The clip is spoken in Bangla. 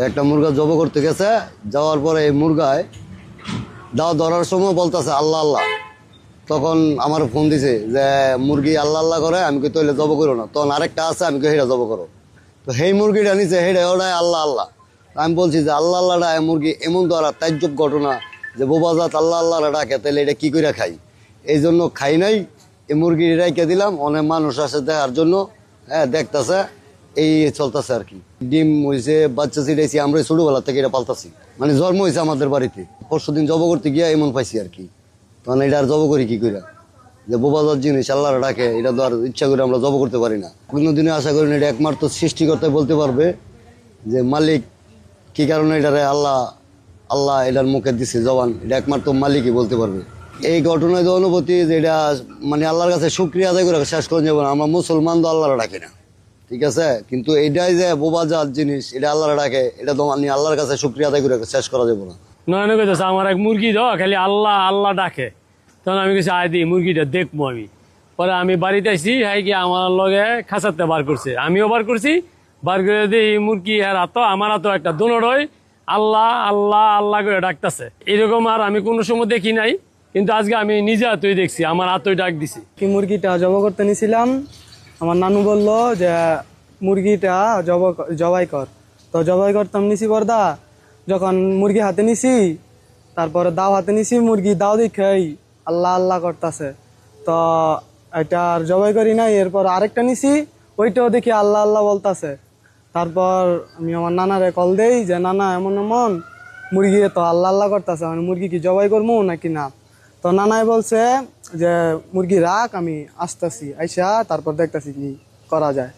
একটা মুরগা জব করতে গেছে, যাওয়ার পরে এই মুরগায় দাও ধরার সময় বলতেছে আল্লাহ আল্লাহ। তখন আমার ফোন দিছে যে মুরগি আল্লাহ আল্লাহ করে, আমি কি তৈলে জব করো না, তখন আরেকটা আছে, আমি কি হেটা জব করো। তো সেই মুরগিটা নিচে হেডে ওটাই আল্লাহ আল্লাহ। আমি বলছি যে আল্লাহ আল্লাহটা মুরগি এমন ধরা তাজ্জব ঘটনা যে বোবাজাত আল্লাহ আল্লাহ ডাকে, তাহলে এটা কি করে খাই। এই জন্য খাই নাই, এই মুরগি রেখে দিলাম। অনেক মানুষ আসে দেখার জন্য, হ্যাঁ দেখতেছে, এই চলতেছে আর কি। ডিম হয়েছে, বাচ্চা ছিটাইছি, আমরা ছোটবেলা থেকে এটা পালতাছি, মানে জন্ম হয়েছে আমাদের বাড়িতে। পরশুদিন জব করতে গিয়া এমন পাইছি আর কি। তখন এটা আর জব করি কি করে, যে বোবাজাত জিনিস আল্লাহ ডাকে, এটা তো আর ইচ্ছা করে আমরা জব করতে পারি না। কোনোদিনও আশা করি না এটা একমাত্র সৃষ্টিকর্তা বলতে পারবে যে মালিক কি কারণে এটারে আল্লাহ আল্লাহ এটার মুখে দিছে জবান, এটা একমাত্র মালিকই বলতে পারবে। এই ঘটনায় যে অনুভূতি, যে এটা মানে আল্লাহর কাছে শুকরিয়া আদায় করে শেষ করে যাবো না। আমরা মুসলমান তো আল্লাহর ডাকি না, ঠিক আছে, কিন্তু এইটাই যে বোবাজাত জিনিস, এটা আল্লাহর ডাকে, এটা তো মানে আল্লাহর কাছে শুকরিয়া আদায় করে শেষ করা যাবো না। নয়ন কইতেছে আমার এক মুরগি দাও, খালি আল্লাহ আল্লাহ ডাকে। তখন আমি কিছু আয় দিই মুরগিটা দেখবো আমি। পরে আমি বাড়িতে আইসি, হাই কি আমার লগে খাঁচাতে বার করছে, আমিও বার করছি। বার করে দিই মুরগি আর হাত, আমার হাতও একটা দোনোরই আল্লাহ আল্লাহ আল্লাহ করে ডাকতেছে। এরকম আর আমি কোনো সময় দেখি নাই, কিন্তু আজকে আমি নিজে হাতই দেখছি, আমার হাতই ডাক দিছি। কি মুরগিটা জব করতে নিছিলাম, আমার নানু বলল যে মুরগিটা জবাই কর। তো জবাই করতাম নিছি বর্দা, যখন মুরগি হাতে নিছি, তারপরে দাও হাতে নিছি, মুরগি দাও দেখেই আল্লাহ আল্লাহ করতেছে। তো এটা আর জবাই করি নাই। এরপর আরেকটা নিছি, ওইটাও দেখি আল্লাহ আল্লাহ বলতেছে। তারপর আমি আমার নানারে কল দেই যে নানা এমন এমন মুরগি তো আল্লাহ আল্লাহ করতেছে, মানে মুরগি কি জবাই করবো নাকি না। তো নানাই বলছে যে মুরগি রাখ, আমি আসতেছি, আইসা তারপর দেখতেছি কি করা যায়।